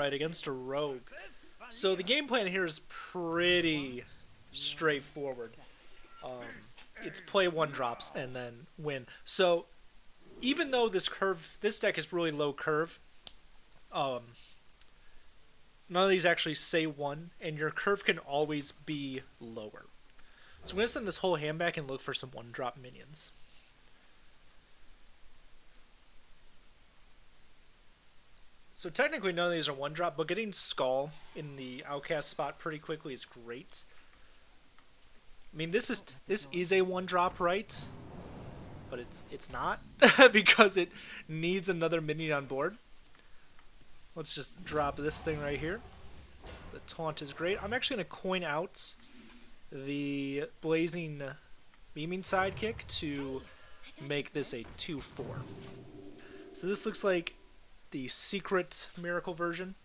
Alright, against a rogue. So the game plan here is pretty straightforward. It's play 1-drops and then win. So even though this deck is really low curve, none of these actually say 1, and your curve can always be lower. So I'm going to send this whole hand back and look for some 1-drop minions. So technically none of these are 1-drop, but getting Skull in the Outcast spot pretty quickly is great. I mean, this is a 1-drop, right? But it's not, because it needs another minion on board. Let's just drop this thing right here. The taunt is great. I'm actually going to coin out the Blazing Beaming Sidekick to make this a 2/4. So this looks like the secret miracle version.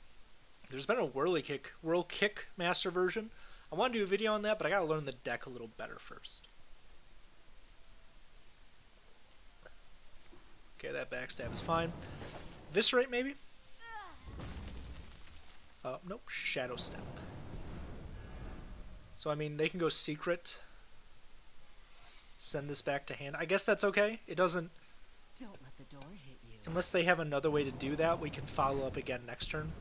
There's been a Whirl Kick Master version. I want to do a video on that, but I gotta learn the deck a little better first. Okay, that backstab is fine. Viscerate, maybe? Nope, Shadow Step. So, I mean, they can go secret. Send this back to hand. I guess that's okay. It doesn't... Don't let the door hit you. Unless they have another way to do that, we can follow up again next turn.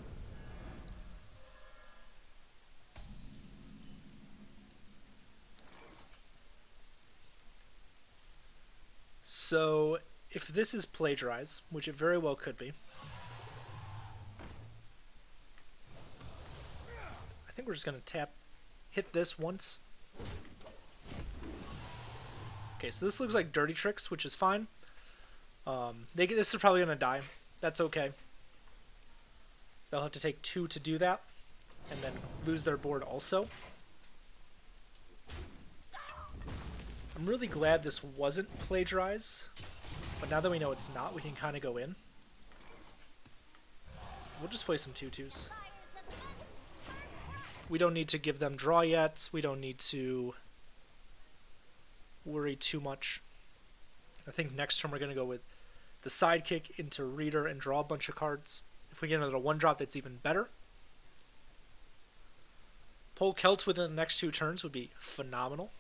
So, if this is Plagiarize, which it very well could be, I think we're just going to hit this once. Okay, so this looks like Dirty Tricks, which is fine. This is probably going to die. That's okay. They'll have to take 2 to do that, and then lose their board also. I'm really glad this wasn't Plagiarize, but now that we know it's not, we can kind of go in. We'll just play some 2/2s. We don't need to give them draw yet. We don't need to worry too much. I think next turn we're going to go with the Sidekick into Reader and draw a bunch of cards. If we get another 1-drop, that's even better. Pull Celts within the next 2 turns would be phenomenal.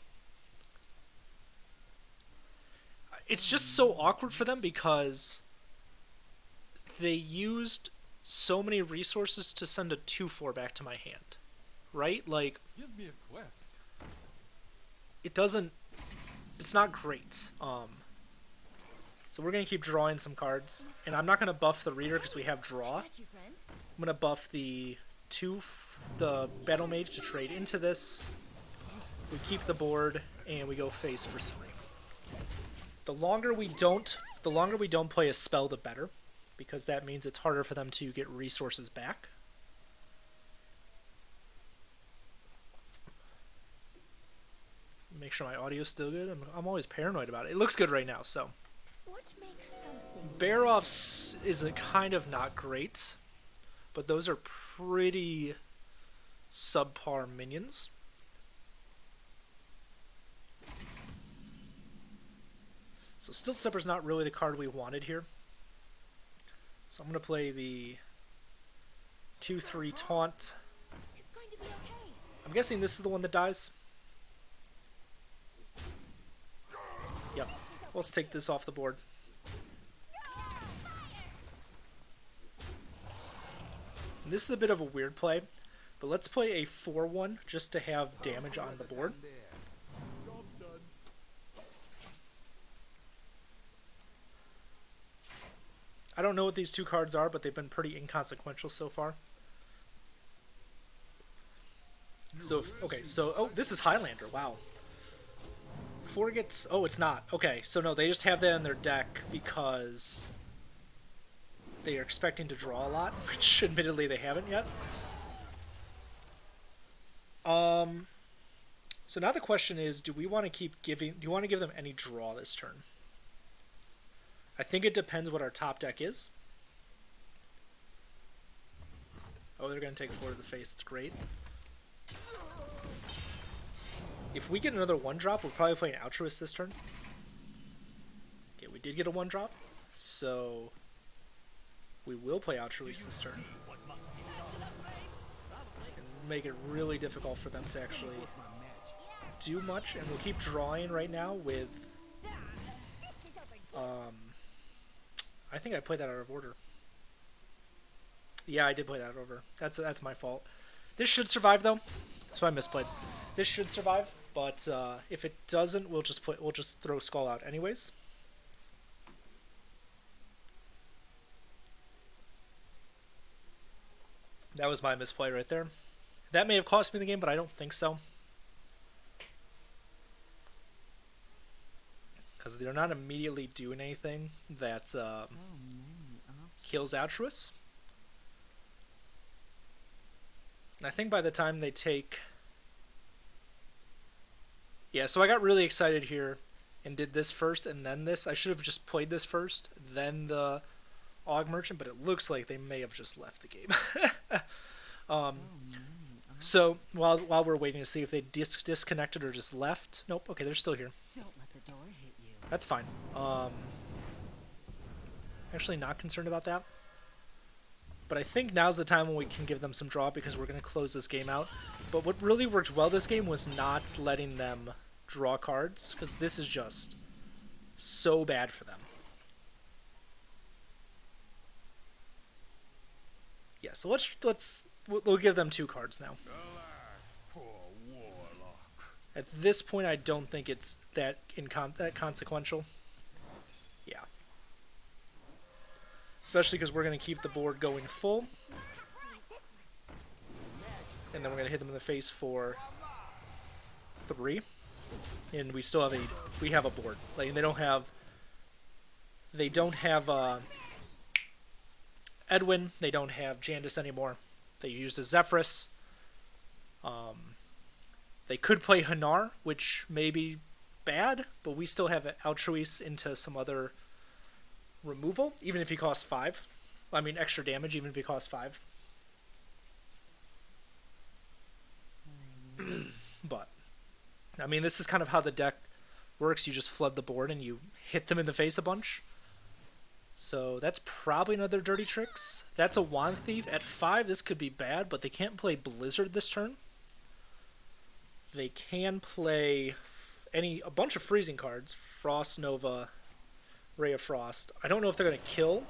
It's just so awkward for them because they used so many resources to send a 2/4 back to my hand. Right? Like, Give me a quest. it's not great. So we're going to keep drawing some cards. And I'm not going to buff the Reader because we have draw. I'm going to buff the Battle Mage to trade into this. We keep the board, and we go face for 3. The longer we don't play a spell, the better, because that means it's harder for them to get resources back. Make sure my audio's still good. I'm always paranoid about it. It looks good right now, so. Bear Offs is kind of not great, but those are pretty subpar minions. So Stilt Stepper's not really the card we wanted here. So I'm going to play the 2/3 Taunt. It's going to be okay. I'm guessing this is the one that dies. Yep. Let's take this off the board. And this is a bit of a weird play, but let's play a 4/1 just to have damage on the board. I don't know what these 2 cards are, but they've been pretty inconsequential so far. So, oh, this is Highlander, wow. 4 gets, oh, it's not. Okay, so no, they just have that in their deck because they are expecting to draw a lot, which admittedly they haven't yet. So now the question is, do you want to give them any draw this turn? I think it depends what our top deck is. Oh, they're going to take 4 to the face. It's great. If we get another 1-drop, we'll probably play an Altruist this turn. Okay, we did get a 1-drop, so we will play Altruist this turn. make it really difficult for them to actually do much. And we'll keep drawing right now with... I think I played that out of order. Yeah, I did play that out of order. That's my fault. This should survive though, so I misplayed. This should survive, but if it doesn't, we'll just throw Skull out anyways. That was my misplay right there. That may have cost me the game, but I don't think so. Because they're not immediately doing anything that kills Altruists. And I think by the time they take... Yeah, so I got really excited here and did this first and then this. I should have just played this first, then the Aug Merchant, but it looks like they may have just left the game. So while we're waiting to see if they disconnected or just left. Nope, okay, they're still here. Don't let the door hit you. That's fine. Actually not concerned about that. But I think now's the time when we can give them some draw because we're going to close this game out. But what really worked well this game was not letting them draw cards, because this is just so bad for them. Yeah, so we'll give them 2 cards now. At this point, I don't think it's that consequential. Yeah. Especially because we're going to keep the board going full. And then we're going to hit them in the face for 3. And we still have a board. Like, they don't have Edwin, they don't have Jandis anymore. They use the Zephyrus. They could play Hanar, which may be bad, but we still have Altruis into some other removal, even if he costs 5. I mean, extra damage, even if he costs 5. But, I mean, this is kind of how the deck works. You just flood the board and you hit them in the face a bunch. So that's probably another Dirty Tricks. That's a Wand Thief. At 5, this could be bad, but they can't play Blizzard this turn. They can play a bunch of freezing cards. Frost Nova, Ray of Frost. I don't know if they're going to kill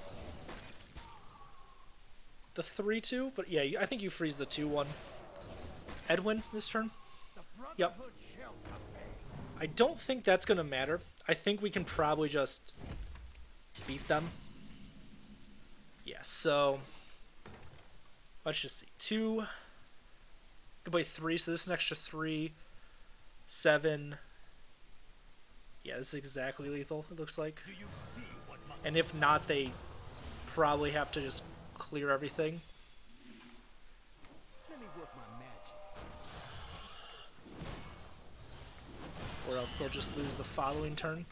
the 3-2, but yeah, I think you freeze the 2-1. Edwin this turn? Yep. I don't think that's going to matter. I think we can probably just beat them. Yeah, so let's just see. 2. Can play 3, so this is an extra 3. 7. Yeah, this is exactly lethal, it looks like. And if not, they probably have to just clear everything. Or else they'll just lose the following turn.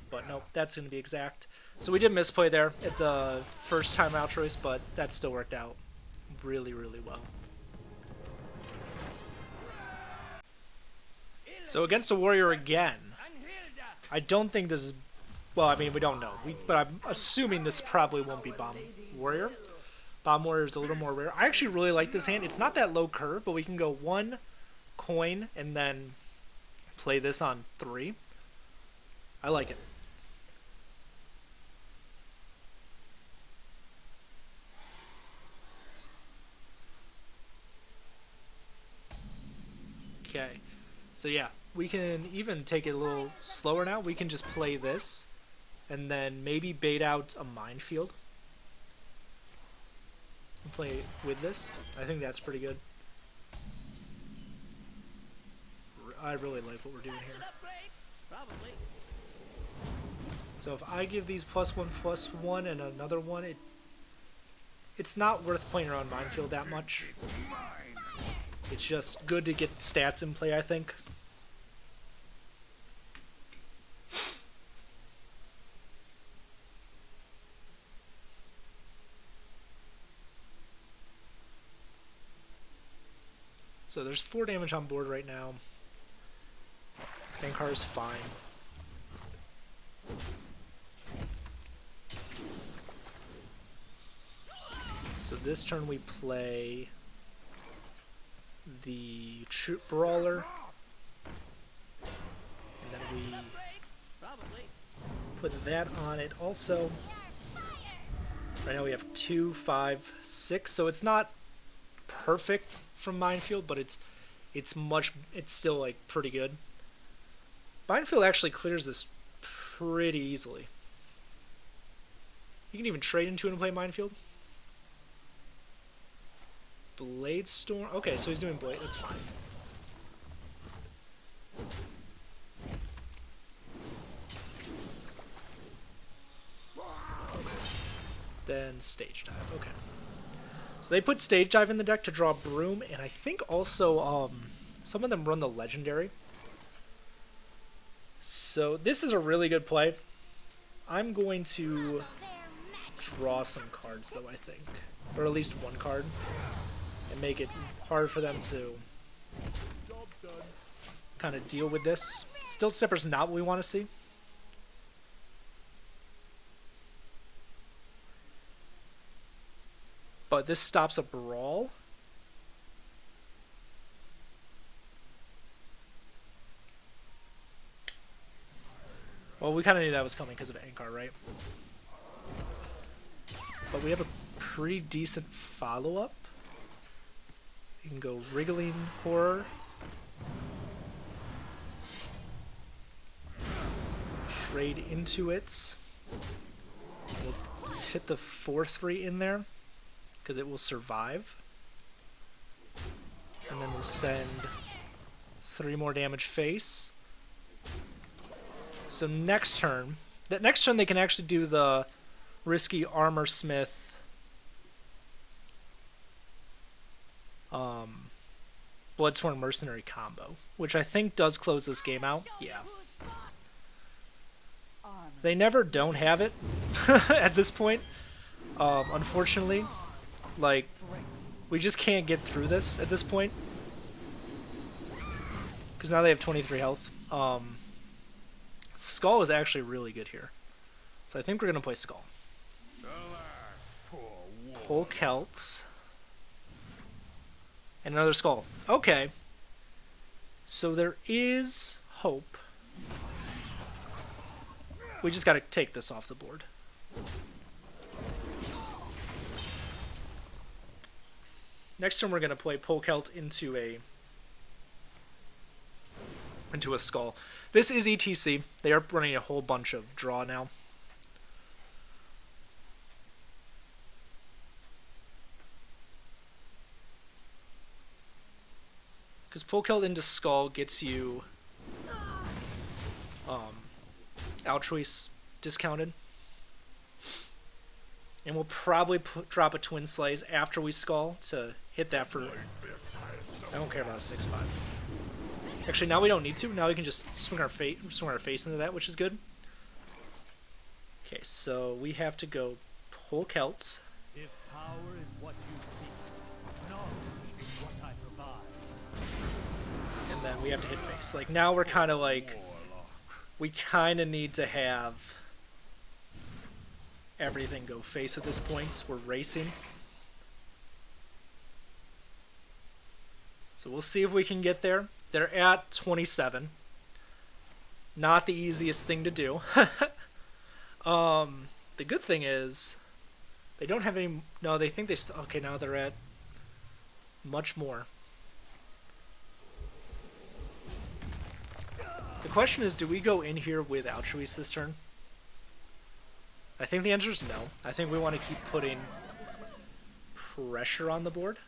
But nope, that's going to be exact. So we did misplay there at the first time out choice, but that still worked out really, really well. So against a warrior again. I don't think this is... Well, I mean, we don't know. But I'm assuming this probably won't be Bomb Warrior. Bomb Warrior is a little more rare. I actually really like this hand. It's not that low curve, but we can go 1 coin and then play this on 3. I like it. Okay. So yeah, we can even take it a little slower now. We can just play this and then maybe bait out a minefield. And play with this. I think that's pretty good. I really like what we're doing here. So if I give these +1/+1 and another one, it's not worth playing around minefield that much. It's just good to get stats in play, I think. So there's 4 damage on board right now. Ankar is fine. So this turn we play the Troop Brawler. And then we put that on it also. Right now we have 2, 5, 6, so it's not perfect from Minefield, but it's still like pretty good. Minefield actually clears this pretty easily. You can even trade into it and play Minefield. Blade Storm. Okay, so he's doing Blade. That's fine. Then Stage Dive. Okay. So they put Stage Dive in the deck to draw Broom, and I think also some of them run the Legendary. So this is a really good play. I'm going to draw some cards, though, I think. Or at least one card. And make it hard for them to kind of deal with this. Stilt Stepper's not what we want to see. But this stops a Brawl. Well, we kind of knew that was coming because of Ankar, right? But we have a pretty decent follow-up. You can go Wriggling Horror. Trade into it. We'll hit the 4/3 in there, because it will survive. And then we'll send 3 more damage face. So next turn, they can actually do the risky Armor Smith Bloodsworn Mercenary combo, which I think does close this game out. Yeah. They never don't have it at this point, unfortunately. Like, we just can't get through this at this point. Because now they have 23 health. Skull is actually really good here. So I think we're going to play Skull. Pull Celts. And another Skull. Okay. So there is hope. We just got to take this off the board. Next turn we're going to play Pull Celt into a Skull. This is ETC. They are running a whole bunch of draw now. Because Pull Celt into Skull gets you Altruis discounted. And we'll probably drop a Twin Slice after we Skull to hit that for... I don't care about a 6/5. Actually, now we don't need to. Now we can just swing our face into that, which is good. Okay, so we have to go Pull Celts. If power is what you seek, knowledge is what I provide. And then we have to hit face. Like, now we're kind of like... We kind of need to have everything go face at this point. We're racing. So we'll see if we can get there. They're at 27. Not the easiest thing to do. The good thing is they don't have any... No, they think they... Okay, now they're at much more. The question is, do we go in here with Altruis this turn? I think the answer is no. I think we want to keep putting pressure on the board.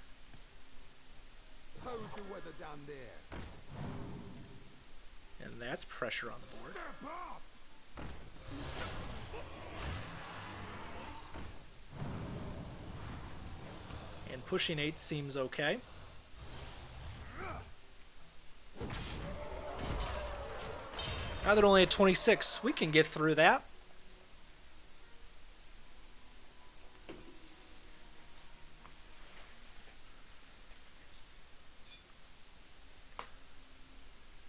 How's the weather down there? And that's pressure on the board. And pushing 8 seems okay. Now they're only at 26. We can get through that.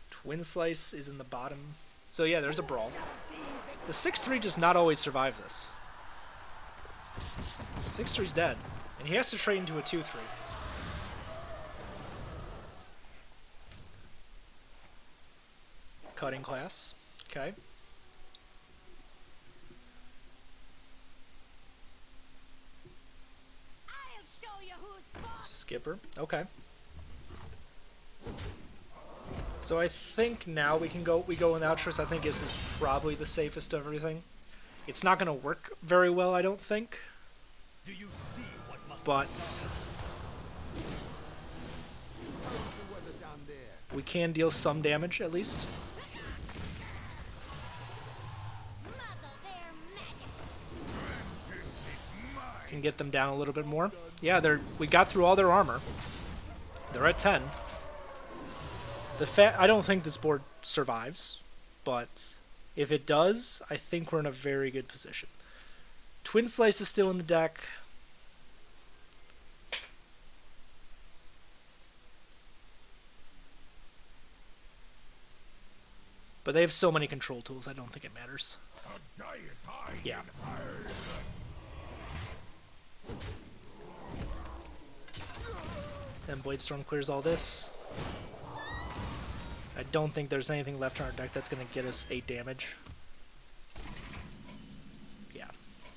Twin Slice is in the bottom. So yeah, there's a Brawl. The 6/3 does not always survive this. 6/3's dead. And he has to trade into a 2/3. Cutting class. Okay. I'll show you who's boss. Skipper. Okay. So I think now we go in Outrus. I think this is probably the safest of everything. It's not going to work very well, I don't think. Do you see what must But How's the weather down there? we can deal some damage at least. Muzzle their magic. Can get them down a little bit more. Yeah, we got through all their armor. They're at 10. I don't think this board survives, but if it does, I think we're in a very good position. Twin Slice is still in the deck. But they have so many control tools, I don't think it matters. Yeah. Then Bladestorm clears all this. I don't think there's anything left in our deck that's going to get us 8 damage. Yeah,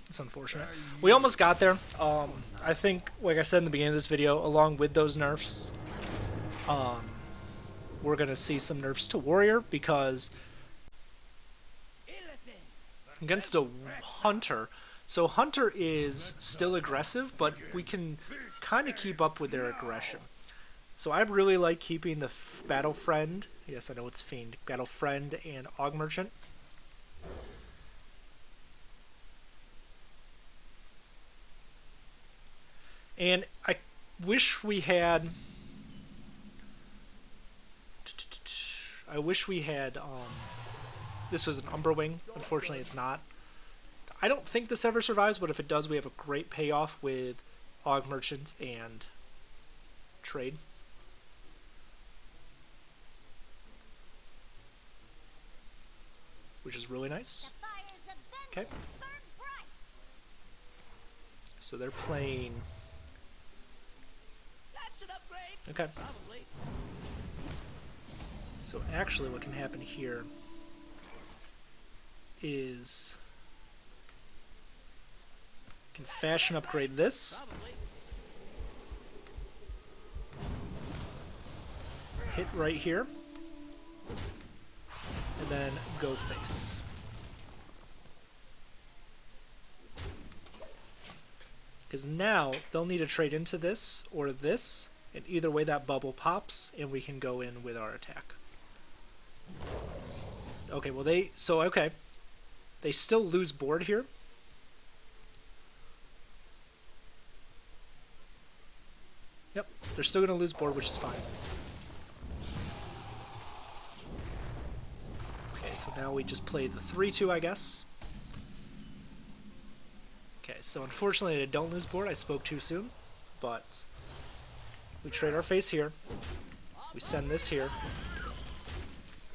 it's unfortunate. We almost got there. I think, like I said in the beginning of this video, along with those nerfs, we're going to see some nerfs to Warrior, because against a Hunter, so Hunter is still aggressive, but we can kind of keep up with their aggression. So I really like keeping the Battle Friend, yes I know it's Fiend, Battle Friend and Og Merchant. And I wish we had... this was an Umbrawing. Unfortunately, it's not. I don't think this ever survives, but if it does, we have a great payoff with Og Merchant and Trade. Which is really nice. The fires of Okay. vengeance burn bright. So they're playing... That's an upgrade. Okay. Probably. So actually what can happen here is... can fashion upgrade this. Probably. Hit right here. And then go face. Because now they'll need to trade into this or this, and either way that bubble pops, and we can go in with our attack. Okay, well they still lose board here. Yep, they're still gonna lose board, which is fine. So now we just play the 3-2, I guess. Okay, so unfortunately I don't lose board. I spoke too soon. But we trade our face here. We send this here.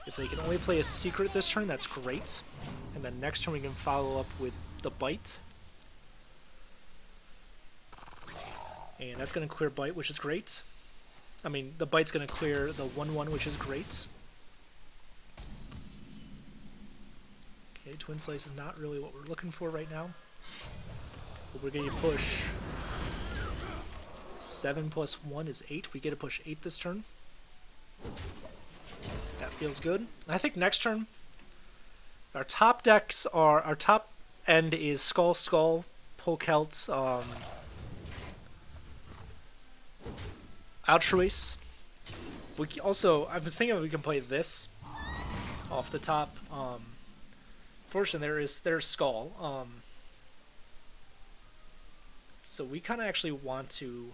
If they can only play a secret this turn, that's great. And then next turn we can follow up with the bite. And that's going to clear bite, which is great. I mean, the bite's going to clear the 1-1, which is great. Okay, Twin Slice is not really what we're looking for right now. But we're going to push 7 plus 1 is 8. We get to push 8 this turn. That feels good. And I think next turn, our top decks are, our top end is Skull Skull, Polkelt, Altruis. We also, I was thinking we can play this off the top. Fortunately, there's Skull. So we kind of actually want to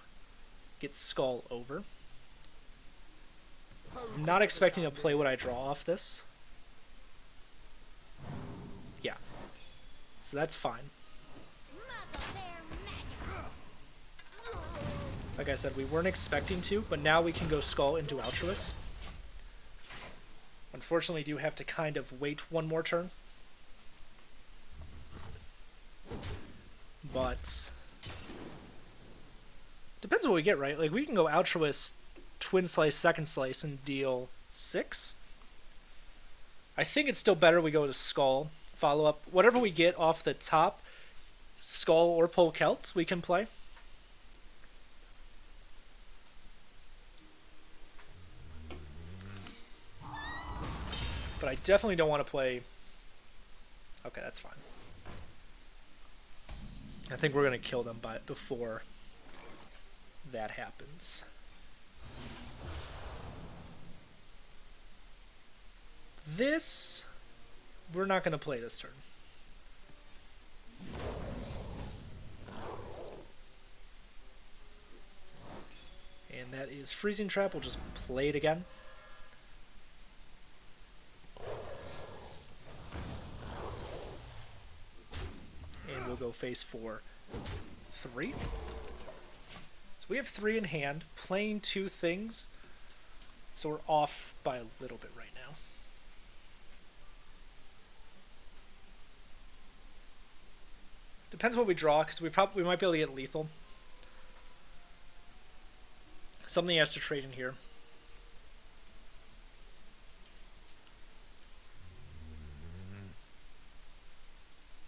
get Skull over. I'm not expecting to play what I draw off this. Yeah. So that's fine. Like I said, we weren't expecting to, but now we can go Skull into Altruis. Unfortunately, we do have to kind of wait one more turn. But depends what we get, right? Like, we can go Altruis, Twin Slice, Second Slice, and deal 6. I think it's still better we go to Skull. Follow up. Whatever we get off the top, Skull or Pole Celts, we can play. But I definitely don't want to play... Okay, that's fine. I think we're going to kill them before that happens. This... We're not going to play this turn. And that is Freezing Trap. We'll just play it again. And we'll go face 4, 3. So we have 3 in hand, playing 2 things. So we're off by a little bit right now. Depends what we draw, because we might be able to get lethal. Something has to trade in here.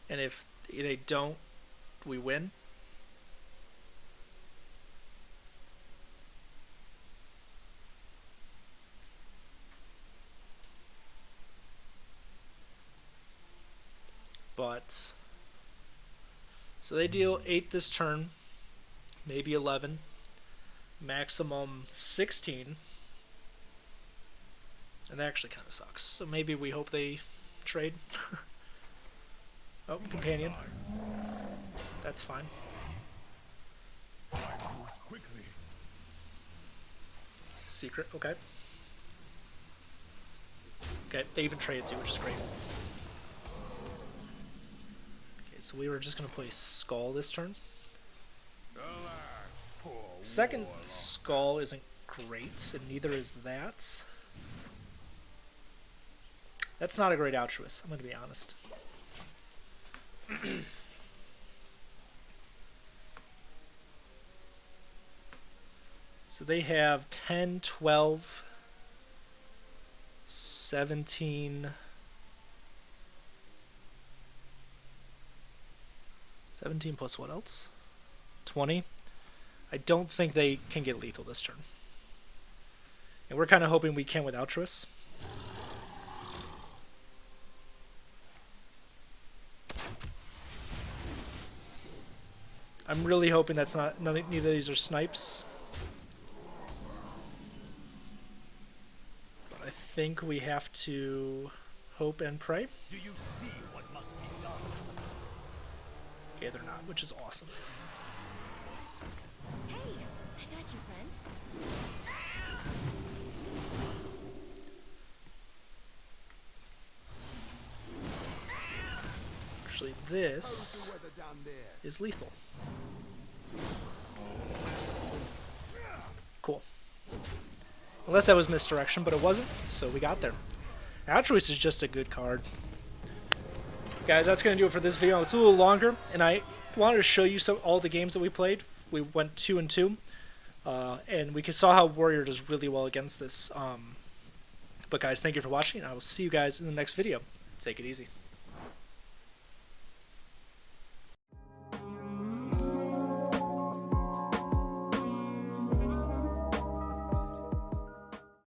And if they don't, we win. But... So they deal 8 this turn, maybe 11, maximum 16, and that actually kind of sucks. So maybe we hope they trade. Oh, companion. That's fine. Secret, okay. Okay, they even traded too, which is great. So we were just going to play Skull this turn. Second Skull isn't great, and neither is that. That's not a great Altruist, I'm going to be honest. So they have 10, 12, 17... 17 plus what else? 20. I don't think they can get lethal this turn. And we're kind of hoping we can with Altruist. I'm really hoping that's not... neither of these are snipes. But I think we have to hope and pray. Do you see what must be done? Okay, they're not, which is awesome. Hey, I got you, friend. Actually, this Weather down there. is lethal. Cool. Unless that was misdirection, but it wasn't, so we got there. Altruist is just a good card. Guys, that's going to do it for this video. It's a little longer, and I wanted to show you all the games that we played. We went 2 and 2, and we saw how Warrior does really well against this. But guys, thank you for watching, and I will see you guys in the next video. Take it easy.